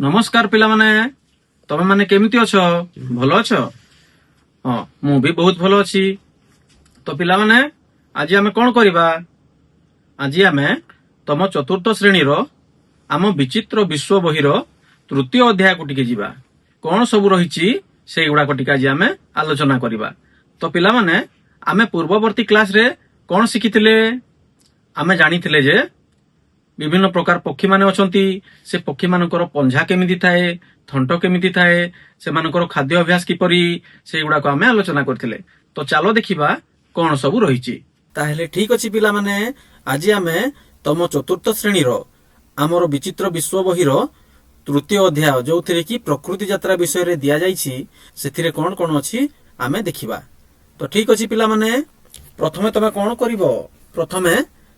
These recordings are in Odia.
नमस्कार पिला माने तमे माने केमिति अछो भलो अछो हां मु भी बहुत भलो अछि। तो पिला माने आज आमे कोन करिबा आज आमे तम चतुर्थ श्रेणी रो आम विचित्र विश्व बही रो तृतीय अध्याय को टिके जिबा कोन सब रहिछि सेई गुडा को टिके आज आमे आलोचना करिबा। तो पिला माने आमे पूर्ववर्ती क्लास रे कोन सिखिथिले आमे जानिथिले जे विभिन्न प्रकार पक्षी माने अछंती से पक्षी मानकर पंजा केमिति थाए थंट केमिति थाए से मानकर खाद्य अभ्यास किपरि से गुडा को आमे आलोचना करथिले। तो चलो देखिबा कोन सब रहिछि। ताहेले ठीक अछि पिला माने आज आमे तम चतुर्थ श्रेणी रो हमर विचित्र विश्व बही रो तृतीय अध्याय जोथिरे कि प्रकृति यात्रा विषय रे दिया जाइछि सेथिरे कोन कोन अछि आमे देखिबा। तो ठीक अछि पिला माने प्रथमे तमे कोन करिवो प्रथमे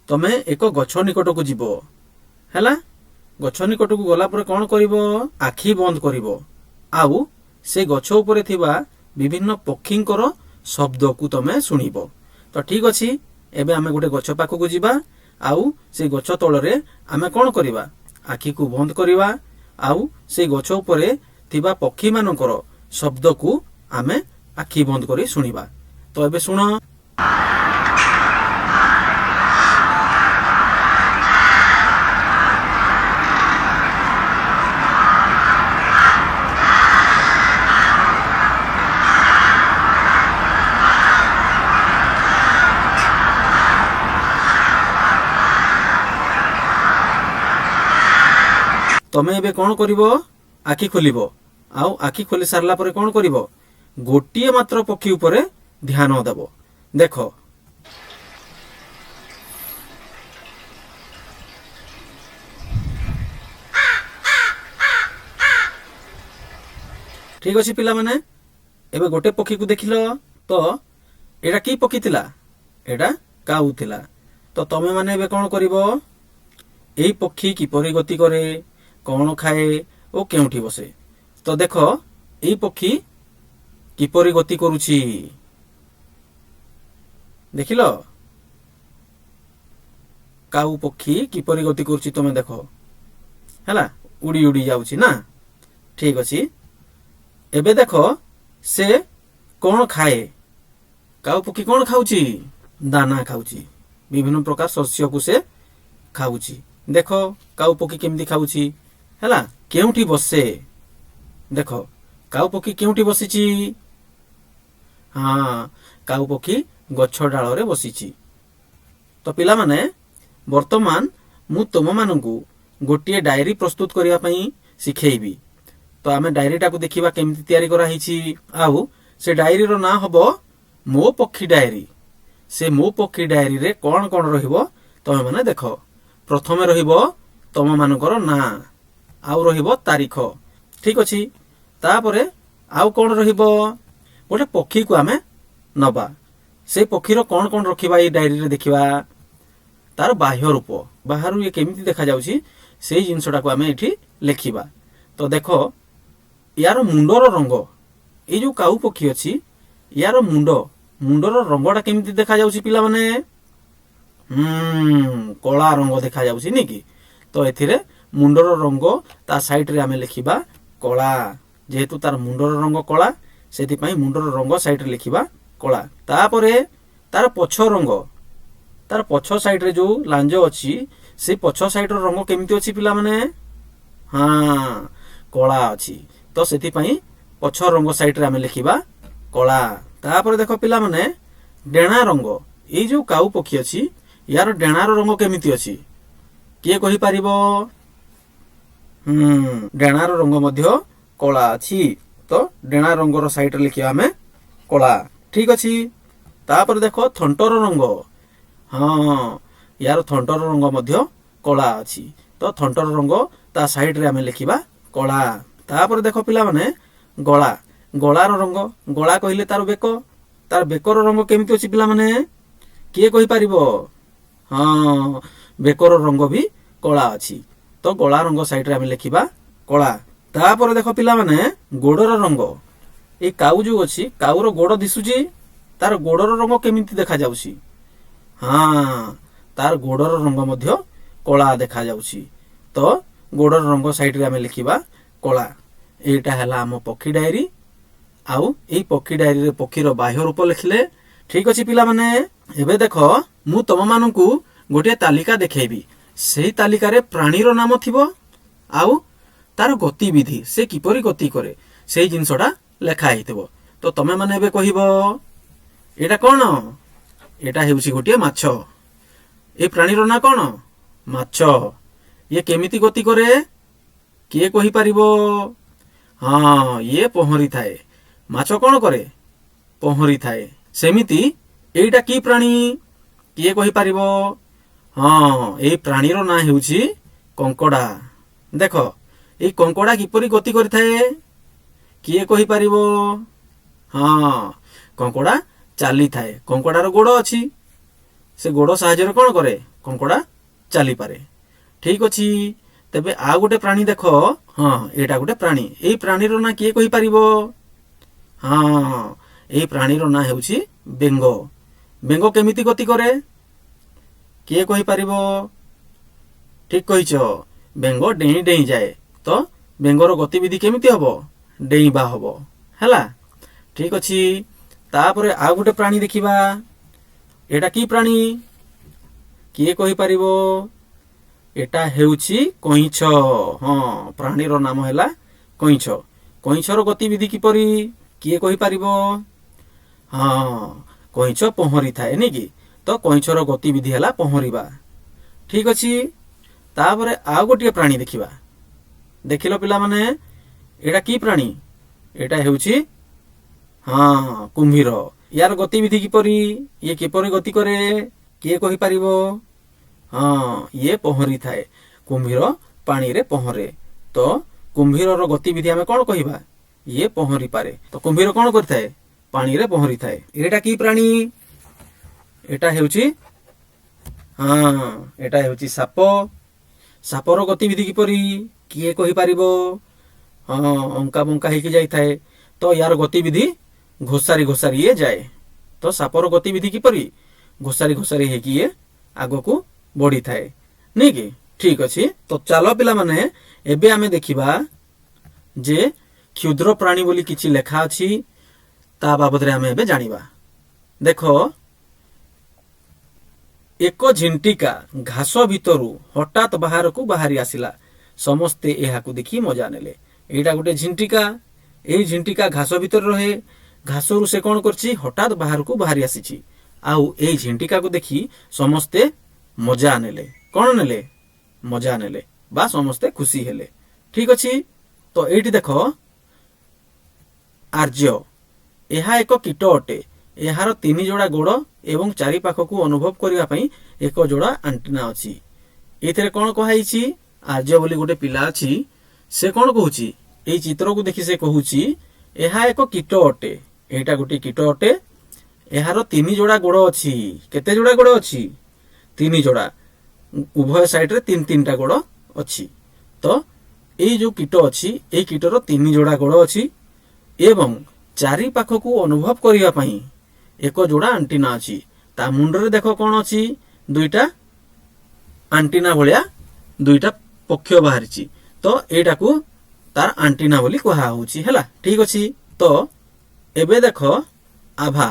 तमे एक गछ निकट को जीवो हैला गछ निकट को गला पर कोन करिवो आखी बंद करिवो आउ से गछ ऊपर थिबा विभिन्न पक्षींकर शब्द को तमे सुनिबो। तो ठीक अछि एबे आमे गोटे गछ पाखो को जीवा आउ से गछ तळरे आमे कोन करिवा आखी को बंद करिवा आउ से गछ ऊपर थिबा पक्षी मानकर शब्द को आमे आखी बंद करी सुनिबा। तो एबे सुनो तमे एबे कोन करिवो आखी खोलिबो आउ आखी खोली सारला परे कोन करिवो गोटिए मात्र पक्षी ऊपर ध्यान देबो। देखो ठीक अछि पिला माने एबे गोटे पक्षी को देखिलो तो एटा की पक्षी थिला एटा काऊ थिला। तो तमे माने एबे कोन करिवो एई पक्षी किपरि गति करे कौन खाए ओ केउठी बसे। तो देखो एई पक्षी किपरि गति करूछि देखिलो काऊ पक्षी किपरि गति करूछि तमे देखो हैला उड़ी उड़ी जाउछि ना। ठीक अछि एबे देखो से कौन खाए काऊ पक्षी कौन खाउछि दाना खाउछि विभिन्न प्रकार शस्य को से खाउछि। देखो काऊ पक्षी केमती खाउछि हैला केउठी बसे देखो काऊ पक्षी केउठी बसिछि हाँ काऊ पक्षी गछ डाल रे बसिछि। तो पिला माने वर्तमान मु तुम मानकु गोटिए डायरी प्रस्तुत करिया पई सिखेइबी। तो आमे डायरीटा को देखिबा केमती तयारी करा हिछि आउ से डायरी रो ना हबो मो पक्षी डायरी। से मो पक्षी डायरी रे कोन कोन रहिबो तमे माने देखो प्रथमे रहिबो तम मानकर ना आउ रहिबो तारीख ठीक अछि तापरे आउ कोन रहिबो गोटे पक्षी को आमे नबा से पक्षी रो कोन कोन रखिबा ए डायरी रे देखिबा तार बाह्य रूप बाहरु ये केमिति देखा जाउछि सेही जिंसटा को आमे एठी लेखिबा। तो देखो यार मुंडर रंग ए जो काऊ पक्षी अछि यार मुंडर रंगटा केमिति देखा जाउछि पिला माने कला रंग देखा जाउछि नि कि। तो एथिरे मुंडर रंग ता साइड रे आमे लिखिबा कला जेहेतु तार मुंडर रंग कला सेति पई मुंडर रंग साइड रे लिखिबा कला। तापरे तार पछ साइड रे जो लांज अछि से पछ साइड रो रंग केमिति अछि पिला माने हां कला अछि। तो सेति पई पछ रंग साइड रे आमे लिखिबा कला। तापरे देखो पिला माने डेणा रंग ए जो काऊ पक्षी अछि यार डेणा रो रंग केमिति अछि किए कहि पारिबो डेणार रंग मध्य कला अछि। तो डेणार रंग रो साइड रे लिखिया हमें कला ठीक अछि। तापर देखो थंटर रंग हां यार थंटर रंग मध्य कला अछि। तो थंटर रंग ता साइड रे हमें लिखिबा कला। तापर देखो पिला माने गला रो रंग गला कहिले तार बेकर रंग केमिति अछि पिला माने किए कहि पारिबो हां बेकर रंग भी कला अछि। तो गला रंग साइड रे हम लिखिबा कला। तापर देखो पिला माने गोडर रंग ए काऊ जो अछि काऊ रो गोड दिसुची तार गोडर रंग केमिति देखा जाउची हां तार गोडर रंग मध्य कला देखा जाउची। तो गोडर रंग साइड रे हम लिखिबा କଳା। ଏଇଟା ହେଲା ଆମ ପକ୍ଷୀ ଡାଏରୀ। ଆଉ ଏଇ ପକ୍ଷୀ ଡାଏରୀରେ ପକ୍ଷୀର ବାହ୍ୟ ରୂପ ଲେଖିଲେ। ଠିକ ଅଛି ପିଲାମାନେ, ଏବେ ଦେଖ ମୁଁ ତମମାନଙ୍କୁ ଗୋଟିଏ ତାଲିକା ଦେଖେଇବି। ସେହି ତାଲିକାରେ ପ୍ରାଣୀର ନାମ ଥିବ ଆଉ ତାର ଗତିବିଧି, ସେ କିପରି ଗତି କରେ ସେଇ ଜିନିଷଟା ଲେଖା ହେଇଥିବ। ତ ତମେ ମାନେ ଏବେ କହିବ ଏଇଟା କଣ? ଏଇଟା ହେଉଛି ଗୋଟିଏ ମାଛ। ଏ ପ୍ରାଣୀର ନାଁ କଣ? ମାଛ। ଇଏ କେମିତି ଗତି କରେ? କିଏ କହିପାରିବ? ହଁ, ଇଏ ପହଁରିଥାଏ। ମାଛ କଣ କରେ? ପହଁରିଥାଏ। ସେମିତି ଏଇଟା କି ପ୍ରାଣୀ? କିଏ କହିପାରିବ? ହଁ, ଏଇ ପ୍ରାଣୀର ନାଁ ହେଉଛି କଙ୍କଡା। ଦେଖ ଏଇ କଙ୍କଡା କିପରି ଗତି କରିଥାଏ? କିଏ କହିପାରିବ? ହଁ, କଙ୍କଡା ଚାଲିଥାଏ। କଙ୍କଡାର ଗୋଡ ଅଛି। ସେ ଗୋଡ ସାହାଯ୍ୟରେ କଣ କରେ? କଙ୍କଡା ଚାଲିପାରେ। ଠିକ ଅଛି। ତେବେ ଆଉ ଗୋଟେ ପ୍ରାଣୀ ଦେଖ। ହଁ, ଏଇଟା ଗୋଟେ ପ୍ରାଣୀ। ଏଇ ପ୍ରାଣୀର ନାଁ କିଏ କହିପାରିବ? ହଁ, ଏଇ ପ୍ରାଣୀର ନାଁ ହେଉଛି ବେଙ୍ଗ। ବେଙ୍ଗ କେମିତି ଗତି କରେ? କିଏ କହିପାରିବ? ଠିକ କହିଛ, ବେଙ୍ଗ ଡେଇଁ ଡେଇଁ ଯାଏ। ତ ବେଙ୍ଗର ଗତିବିଧି କେମିତି ହବ? ଡେଇଁବା ହବ। ହେଲା, ଠିକ ଅଛି। ତାପରେ ଆଉ ଗୋଟେ ପ୍ରାଣୀ ଦେଖିବା। ଏଇଟା କି ପ୍ରାଣୀ? କିଏ କହିପାରିବ? ଏଟା ହେଉଛି କଇଁଛ। ହଁ, ପ୍ରାଣୀର ନାମ ହେଲା କଇଁଛ। କଇଁଛର ଗତିବିଧି କିପରି? କିଏ କହିପାରିବ? ହଁ, କଇଁଛ ପହଁରିଥାଏ ନାଇଁ କି? ତ କଇଁଛର ଗତିବିଧି ହେଲା ପହଁରିବା। ଠିକ ଅଛି। ତାପରେ ଆଉ ଗୋଟିଏ ପ୍ରାଣୀ ଦେଖିବା। ଦେଖିଲ ପିଲାମାନେ, ଏଇଟା କି ପ୍ରାଣୀ? ଏଇଟା ହେଉଛି କୁମ୍ଭୀର। ୟାର ଗତିବିଧି କିପରି? ଇଏ କିପରି ଗତି କରେ? କିଏ କହିପାରିବ? ହଁ, ଇଏ ପହଁରିଥାଏ। କୁମ୍ଭୀର ପାଣିରେ ପହଁରେ। ତ କୁମ୍ଭୀରର ଗତିବିଧି ଆମେ କଣ କହିବା? ଇଏ ପହଁରି ପାରେ। ତ କୁମ୍ଭୀର କଣ କରିଥାଏ? ପାଣିରେ ପହଁରିଥାଏ। ଏଇଟା କି ପ୍ରାଣୀ? ଏଇଟା ହେଉଛି ଏଇଟା ହେଉଛି ସାପ। ସାପର ଗତିବିଧି କିପରି? କିଏ କହିପାରିବ? ହଁ, ଅଙ୍କା ବଙ୍କା ହେଇକି ଯାଇଥାଏ। ତ ୟାର ଗତିବିଧି ଘୋଷାରି ଘୋଷାରି ଇଏ ଯାଏ। ତ ସାପର ଗତିବିଧି କିପରି? ଘୋଷାରି ଘୋଷାରି ହେଇକି ଇଏ ଆଗକୁ ବଢିଥାଏ ନାଇଁ କି? ଠିକ ଅଛି। ତ ଚାଲ ପିଲାମାନେ ଏବେ ଆମେ ଦେଖିବା ଯେ କ୍ଷୁଦ୍ର ପ୍ରାଣୀ ବୋଲି କିଛି ଲେଖା ଅଛି, ତା ବାବଦରେ ଆମେ ଏବେ ଜାଣିବା। ଦେଖ, ଏକ ଝିଣ୍ଟିକା ଘାସ ଭିତରୁ ହଠାତ୍ ବାହାରକୁ ବାହାରି ଆସିଲା। ସମସ୍ତେ ଏହାକୁ ଦେଖି ମଜା ନେଲେ। ଏଇଟା ଗୋଟେ ଝିଣ୍ଟିକା। ଏଇ ଝିଣ୍ଟିକା ଘାସ ଭିତରେ ରହେ। ଘାସରୁ ସେ କଣ କରିଛି? ହଠାତ୍ ବାହାରକୁ ବାହାରି ଆସିଛି। ଆଉ ଏଇ ଝିଣ୍ଟିକାକୁ ଦେଖି ସମସ୍ତେ ମଜା ନେଲେ। କଣ ନେଲେ? ମଜା ନେଲେ ବା ସମସ୍ତେ ଖୁସି ହେଲେ। ଠିକ ଅଛି। ତ ଏଇଠି ଦେଖ, ଆର୍ଯ୍ୟ। ଏହା ଏକ କୀଟ ଅଟେ। ଏହାର 3 ଯୋଡ଼ା ଗୋଡ଼ ଏବଂ ଚାରିପାଖକୁ ଅନୁଭବ କରିବା ପାଇଁ ଏକ ଯୋଡ଼ା ଆଣ୍ଟିନା ଅଛି। ଏଥିରେ କଣ କୁହାଯାଇଛି? ଆର୍ଯ୍ୟ ବୋଲି ଗୋଟେ ପିଲା ଅଛି। ସେ କଣ କହୁଛି? ଏଇ ଚିତ୍ରକୁ ଦେଖି ସେ କହୁଛି ଏହା ଏକ କୀଟ ଅଟେ। ଏଇଟା ଗୋଟେ କୀଟ ଅଟେ। ଏହାର 3 ଯୋଡ଼ା ଗୋଡ଼ ଅଛି। କେତେ ଯୋଡ଼ା ଗୋଡ଼ ଅଛି? 3 ଯୋଡ଼ା। ଉଭୟ ସାଇଡରେ 3-3ଟା ଗୋଡ଼ ଅଛି। ତ ଏଇ ଯୋଉ କୀଟ ଅଛି, ଏଇ କୀଟର 3 ଯୋଡ଼ା ଗୋଡ଼ ଅଛି ଏବଂ ଚାରି ପାଖକୁ ଅନୁଭବ କରିବା ପାଇଁ ଏକ ଯୋଡ଼ା ଆଣ୍ଟିନା ଅଛି। ତା ମୁଣ୍ଡରେ ଦେଖ କଣ ଅଛି? 2ଟା ଆଣ୍ଟିନା ଭଳିଆ 2ଟା ପକ୍ଷ ବାହାରିଛି। ତ ଏଇଟାକୁ ତାର ଆଣ୍ଟିନା ବୋଲି କୁହାହଉଛି। ହେଲା, ଠିକ ଅଛି। ତ ଏବେ ଦେଖ, ଆଭା।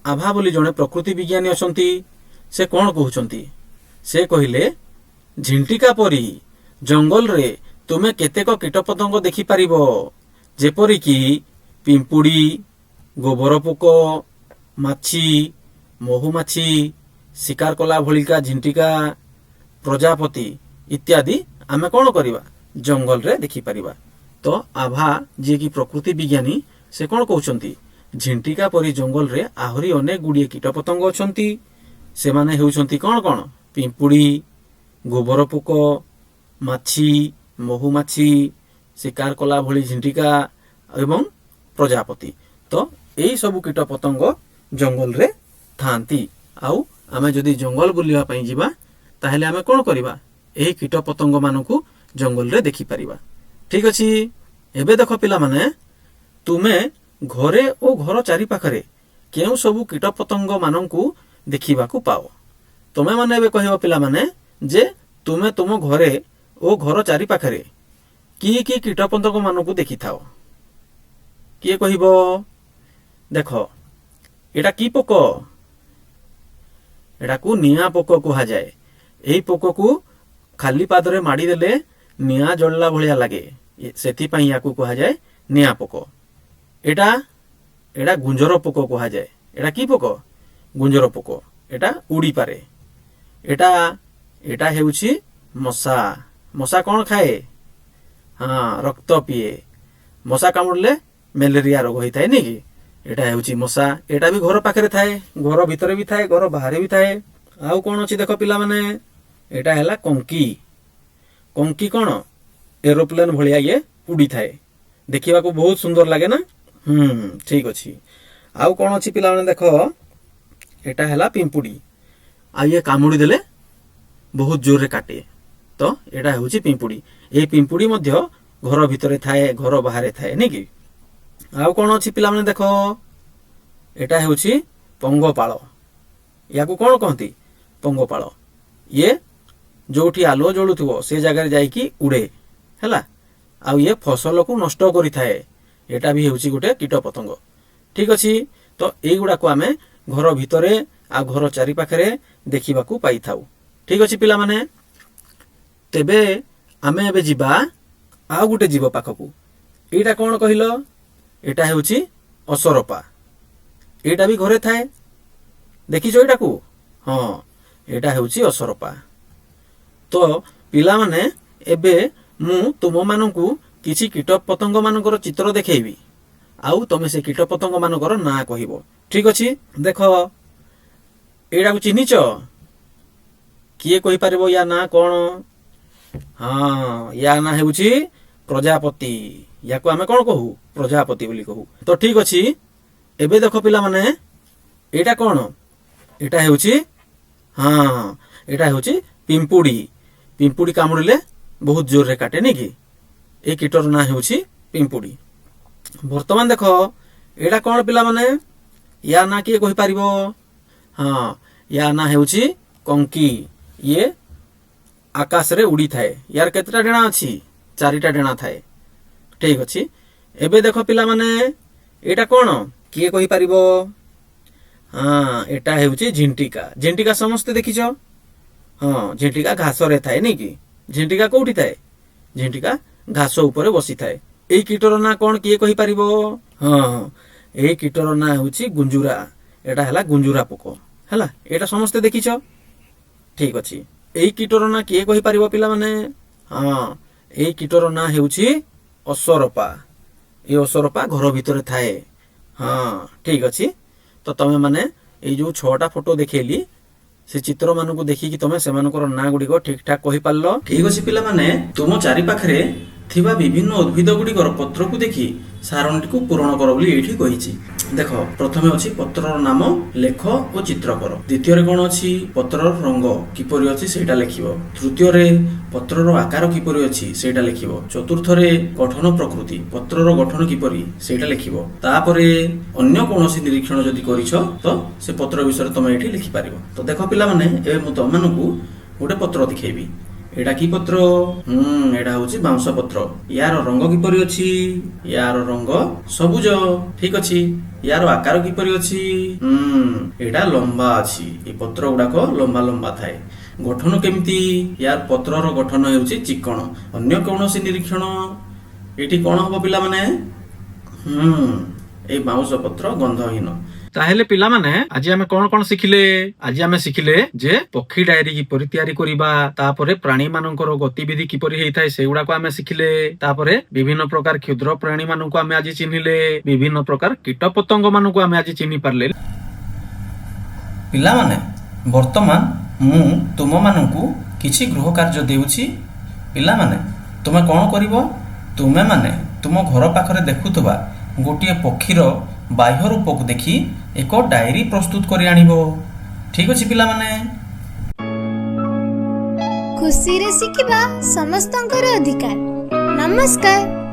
ଆଭା ବୋଲି ଜଣେ ପ୍ରକୃତି ବିଜ୍ଞାନୀ ଅଛନ୍ତି। ସେ କଣ କହୁଛନ୍ତି? ସେ କହିଲେ, ଝିଣ୍ଟିକା ପରି ଜଙ୍ଗଲରେ ତୁମେ କେତେକ କୀଟପତଙ୍ଗ ଦେଖିପାରିବ, ଯେପରିକି ପିମ୍ପୁଡ଼ି, ଗୋବର ପୋକ, ମାଛି, ମହୁମାଛି, ଶିକାର କଲା ଭଳିକା ଝିଣ୍ଟିକା, ପ୍ରଜାପତି ଇତ୍ୟାଦି ଆମେ କଣ କରିବା? ଜଙ୍ଗଲରେ ଦେଖିପାରିବା। ତ ଆଭା ଯିଏକି ପ୍ରକୃତି ବିଜ୍ଞାନୀ, ସେ କଣ କହୁଛନ୍ତି? ଝିଣ୍ଟିକା ପରି ଜଙ୍ଗଲରେ ଆହୁରି ଅନେକ ଗୁଡ଼ିଏ କୀଟପତଙ୍ଗ ଅଛନ୍ତି। ସେମାନେ ହେଉଛନ୍ତି କଣ କଣ? ପିମ୍ପୁଡ଼ି, ଗୋବର ପୋକ, ମାଛି, ମହୁମାଛି, ଶିକାର କଲା ଭଳି ଝିଣ୍ଟିକା ଏବଂ ପ୍ରଜାପତି। ତ ଏଇ ସବୁ କୀଟପତଙ୍ଗ ଜଙ୍ଗଲରେ ଥାଆନ୍ତି। ଆଉ ଆମେ ଯଦି ଜଙ୍ଗଲ ବୁଲିବା ପାଇଁ ଯିବା, ତାହେଲେ ଆମେ କଣ କରିବା? ଏହି କୀଟପତଙ୍ଗ ମାନଙ୍କୁ ଜଙ୍ଗଲରେ ଦେଖିପାରିବା। ଠିକ ଅଛି। ଏବେ ଦେଖ ପିଲାମାନେ, ତୁମେ ଘରେ ଓ ଘର ଚାରିପାଖରେ କେଉଁ ସବୁ କୀଟପତଙ୍ଗ ମାନଙ୍କୁ ଦେଖିବାକୁ ପାଅ? ତମେ ମାନେ ଏବେ କହିବ ପିଲାମାନେ ଯେ ତୁମେ ତୁମ ଘରେ ଓ ଘର ଚାରିପାଖରେ କିଏ କିଏ କୀଟପତଙ୍ଗ ମାନଙ୍କୁ ଦେଖିଥାଅ? କିଏ କହିବ? ଦେଖ, ଏଟା କି ପୋକ? ଏଟାକୁ ନିଆଁ ପୋକ କୁହାଯାଏ। ଏହି ପୋକକୁ ଖାଲି ପାଦରେ ମାଡ଼ିଦେଲେ ନିଆଁ ଜଳିଲା ଭଳିଆ ଲାଗେ, ସେଥିପାଇଁ ୟାକୁ କୁହାଯାଏ ନିଆଁ ପୋକ। ଏଟା ଗୁଞ୍ଜର ପୋକ କୁହାଯାଏ। ଏଟା କି ପୋକ? ଗୁଞ୍ଜର ପୋକ। ଏଟା ଉଡ଼ିପାରେ। ଏଟା ହେଉଛି ମଶା। ମଶା କ'ଣ ଖାଏ? ରକ୍ତ ପିଏ। ମଶା କାମୁଡ଼ିଲେ ମ୍ୟାଲେରିଆ ରୋଗ ହେଇଥାଏ, ନାଇଁ କି? ଏଟା ହେଉଛି ମଶା। ଏଟା ବି ଘର ପାଖରେ ଥାଏ, ଘର ଭିତରେ ବି ଥାଏ, ଘର ବାହାରେ ବି ଥାଏ। ଆଉ କ'ଣ ଅଛି ଦେଖ ପିଲାମାନେ? ଏଟା ହେଲା କଙ୍କି। କଙ୍କି କ'ଣ? ଏରୋପ୍ଲେନ ଭଳିଆ ଇଏ ଉଡ଼ିଥାଏ। ଦେଖିବାକୁ ବହୁତ ସୁନ୍ଦର ଲାଗେ ନା? ଠିକ ଅଛି। ଆଉ କ'ଣ ଅଛି ପିଲାମାନେ? ଦେଖ, ଏଟା ହେଲା ପିମ୍ପୁଡ଼ି। ଆଉ ଇଏ କାମୁଡ଼ି ଦେଲେ ବହୁତ ଜୋରରେ କାଟେ, ତ ଏଟା ହେଉଛି ପିମ୍ପୁଡ଼ି। ଏଇ ପିମ୍ପୁଡ଼ି ମଧ୍ୟ ଘର ଭିତରେ ଥାଏ, ଘର ବାହାରେ ଥାଏ, ନାଇଁ କି? ଆଉ କ'ଣ ଅଛି ପିଲାମାନେ? ଦେଖ, ଏଟା ହେଉଛି ପଙ୍ଗପାଳ। ୟାକୁ କ'ଣ କହନ୍ତି? ପଙ୍ଗପାଳ। ଇଏ ଯୋଉଠି ଆଲୁଅ ଜଳୁଥିବ ସେ ଜାଗାରେ ଯାଇକି ଉଡ଼େ, ହେଲା। ଆଉ ଇଏ ଫସଲକୁ ନଷ୍ଟ କରିଥାଏ। ଏଟା ବି ହେଉଛି ଗୋଟେ କୀଟପତଙ୍ଗ। ଠିକ ଅଛି। ତ ଏଇଗୁଡାକୁ ଆମେ ଘର ଭିତରେ ଆଉ ଘର ଚାରିପାଖରେ ଦେଖିବାକୁ ପାଇଥାଉ। ଠିକ ଅଛି ପିଲାମାନେ। ତେବେ ଆମେ ଏବେ ଯିବା ଆଉ ଗୋଟେ ଜୀବ ପାଖକୁ। ଏଇଟା କ'ଣ କହିଲ? ଏଟା ହେଉଛି ଅସରପା। ଏଇଟା ବି ଘରେ ଥାଏ। ଦେଖିଛ ଏଇଟାକୁ? ହଁ, ଏଇଟା ହେଉଛି ଅସରପା। ତ ପିଲାମାନେ, ଏବେ ମୁଁ ତୁମମାନଙ୍କୁ କିଛି କୀଟପତଙ୍ଗ ମାନଙ୍କର ଚିତ୍ର ଦେଖେଇବି, ଆଉ ତମେ ସେ କୀଟପତଙ୍ଗ ମାନଙ୍କର ନାଁ କହିବ। ଠିକ ଅଛି। ଦେଖ, ଏଇଟାକୁ ଚିହ୍ନିଛ? କିଏ କହିପାରିବ ୟା ନାଁ କ'ଣ? ୟା ନାଁ ହେଉଛି ପ୍ରଜାପତି। ୟାକୁ ଆମେ କ'ଣ କହୁ? ପ୍ରଜାପତି ବୋଲି କହୁ। ତ ଠିକ ଅଛି। ଏବେ ଦେଖ ପିଲାମାନେ, ଏଇଟା କ'ଣ? ଏଟା ହେଉଛି ପିମ୍ପୁଡ଼ି। ପିମ୍ପୁଡ଼ି କାମୁଡ଼ିଲେ ବହୁତ ଜୋରରେ କାଟେ, ନାଇଁ କି? ଏଇ କୀଟର ନାଁ ହେଉଛି ପିମ୍ପୁଡ଼ି। ବର୍ତ୍ତମାନ ଦେଖ, ଏଇଟା କ'ଣ ପିଲାମାନେ? ୟା ନାଁ କିଏ କହିପାରିବ? ୟା ନାଁ ହେଉଛି କଙ୍କି। ଇଏ ଆକାଶରେ ଉଡ଼ିଥାଏ। ୟାର କେତେଟା ଡେଣା ଅଛି? 4ଟା ଡେଣା ଥାଏ। ଠିକ ଅଛି। ଏବେ ଦେଖ ପିଲାମାନେ, ଏଇଟା କ'ଣ? କିଏ କହିପାରିବ? ଏଟା ହେଉଛି ଝିଣ୍ଟିକା। ଝିଣ୍ଟିକା ସମସ୍ତେ ଦେଖିଛ? ଝିଣ୍ଟିକା ଘାସରେ ଥାଏ, ନାଇଁ କି? ଝିଣ୍ଟିକା କୋଉଠି ଥାଏ? ଝିଣ୍ଟିକା ଘାସ ଉପରେ ବସିଥାଏ। ଏଇ କୀଟର ନାଁ କ'ଣ କିଏ କହିପାରିବ? ଏଇ କୀଟର ନାଁ ହେଉଛି ଗୁଞ୍ଜୁରା। ଏଟା ହେଲା ଗୁଞ୍ଜୁରା ପୋକ, ହେଲା। ଏଇଟା ସମସ୍ତେ ଦେଖିଛ? ଠିକ ଅଛି। ଏଇ କୀଟର ନାଁ କିଏ କହିପାରିବ ପିଲାମାନେ? ଏଇ କୀଟର ନାଁ ହେଉଛି ଅସରପା। ଏଇ ଅସରପା ଘର ଭିତରେ ଥାଏ। ଠିକ ଅଛି। ତ ତମେ ମାନେ ଏଇ ଯୋଉ 6ଟା ଫଟୋ ଦେଖେଇଲି, ସେ ଚିତ୍ର ମାନଙ୍କୁ ଦେଖିକି ତମେ ସେମାନଙ୍କର ନାଁ ଗୁଡ଼ିକ ଠିକ ଠାକ କହିପାରିଲ। ଠିକ ଅଛି ପିଲାମାନେ, ତୁମ ଚାରିପାଖରେ ଥିବା ବିଭିନ୍ନ ଉଦ୍ଭିଦ ଗୁଡ଼ିକର ପତ୍ରକୁ ଦେଖି ସାରଣୀଟିକୁ ପୂରଣ କର ବୋଲି ଏଇଠି କହିଛି। ଦେଖ, ପ୍ରଥମେ ଅଛି ପତ୍ରର ନାମ ଲେଖ ଓ ଚିତ୍ର କର। ଦ୍ୱିତୀୟରେ କ'ଣ ଅଛି? ପତ୍ରର ରଙ୍ଗ କିପରି ଅଛି ସେଇଟା ଲେଖିବ। ତୃତୀୟରେ ପତ୍ରର ଆକାର କିପରି ଅଛି ସେଇଟା ଲେଖିବ। ଚତୁର୍ଥରେ ଗଠନ ପ୍ରକୃତି, ପତ୍ରର ଗଠନ କିପରି ସେଇଟା ଲେଖିବ। ତାପରେ ଅନ୍ୟ କୌଣସି ନିରୀକ୍ଷଣ ଯଦି କରିଛ ତ ସେ ପତ୍ର ବିଷୟରେ ତମେ ଏଠି ଲେଖିପାରିବ। ତ ଦେଖ ପିଲାମାନେ, ଏବେ ମୁଁ ତମମାନଙ୍କୁ ଗୋଟେ ପତ୍ର ଦେଖେଇବି। ଏଟା କି ପତ୍ର? ଏଟା ହେଉଛି ବାଉଁଶ ପତ୍ର। ୟାର ରଙ୍ଗ କିପରି ଅଛି? ୟାର ରଙ୍ଗ ସବୁଜ। ଠିକ ଅଛି। ୟାର ଆକାର କିପରି ଅଛି? ଏଟା ଲମ୍ବା ଅଛି। ଏ ପତ୍ର ଗୁଡାକ ଲମ୍ବା ଲମ୍ବା ଥାଏ। ଗଠନ କେମିତି? ୟାର ପତ୍ରର ଗଠନ ହେଉଛି ଚିକଣ। ଅନ୍ୟ କୌଣସି ନିରୀକ୍ଷଣ? ଏଠି କ'ଣ ହବ ପିଲାମାନେ? ଏଇ ବାଉଁଶ ପତ୍ର ଗନ୍ଧହୀନ। ତାହେଲେ ପିଲାମାନେ, ଆଜି ଆମେ କ'ଣ କ'ଣ ଶିଖିଲେ? ଆଜି ଆମେ ଶିଖିଲେ ଯେ ପକ୍ଷୀ ଡାଏରୀ କିପରି ତିଆରି କରିବା, ତାପରେ ପ୍ରାଣୀ ମାନଙ୍କର ଗତିବିଧି କିପରି ହେଇଥାଏ ସେଗୁଡାକୁ ଆମେ ଶିଖିଲେ। ତାପରେ ବିଭିନ୍ନ ପ୍ରକାର କ୍ଷୁଦ୍ର ପ୍ରାଣୀ ମାନଙ୍କୁ ଆମେ ଆଜି ଚିହ୍ନିଲେ। ବିଭିନ୍ନ ପ୍ରକାର କୀଟପତଙ୍ଗ ମାନଙ୍କୁ ଆମେ ଆଜି ଚିହ୍ନି ପାରିଲେ। ପିଲାମାନେ, ବର୍ତ୍ତମାନ ମୁଁ ତୁମମାନଙ୍କୁ କିଛି ଗୃହ କାର୍ଯ୍ୟ ଦେଉଛି। ପିଲାମାନେ, ତୁମେ କ'ଣ କରିବ? ତୁମେ ମାନେ ତୁମ ଘର ପାଖରେ ଦେଖୁଥିବା ଗୋଟିଏ ପକ୍ଷୀର ବାହ୍ୟ ରୂପକୁ ଦେଖି ଏକ ଡାଏରୀ ପ୍ରସ୍ତୁତ କରି ଆଣିବ। ଠିକ ଅଛି ପିଲାମାନେ? ଖୁସିରେ ଶିଖିବା ସମସ୍ତଙ୍କର ଅଧିକାର। ନମସ୍କାର।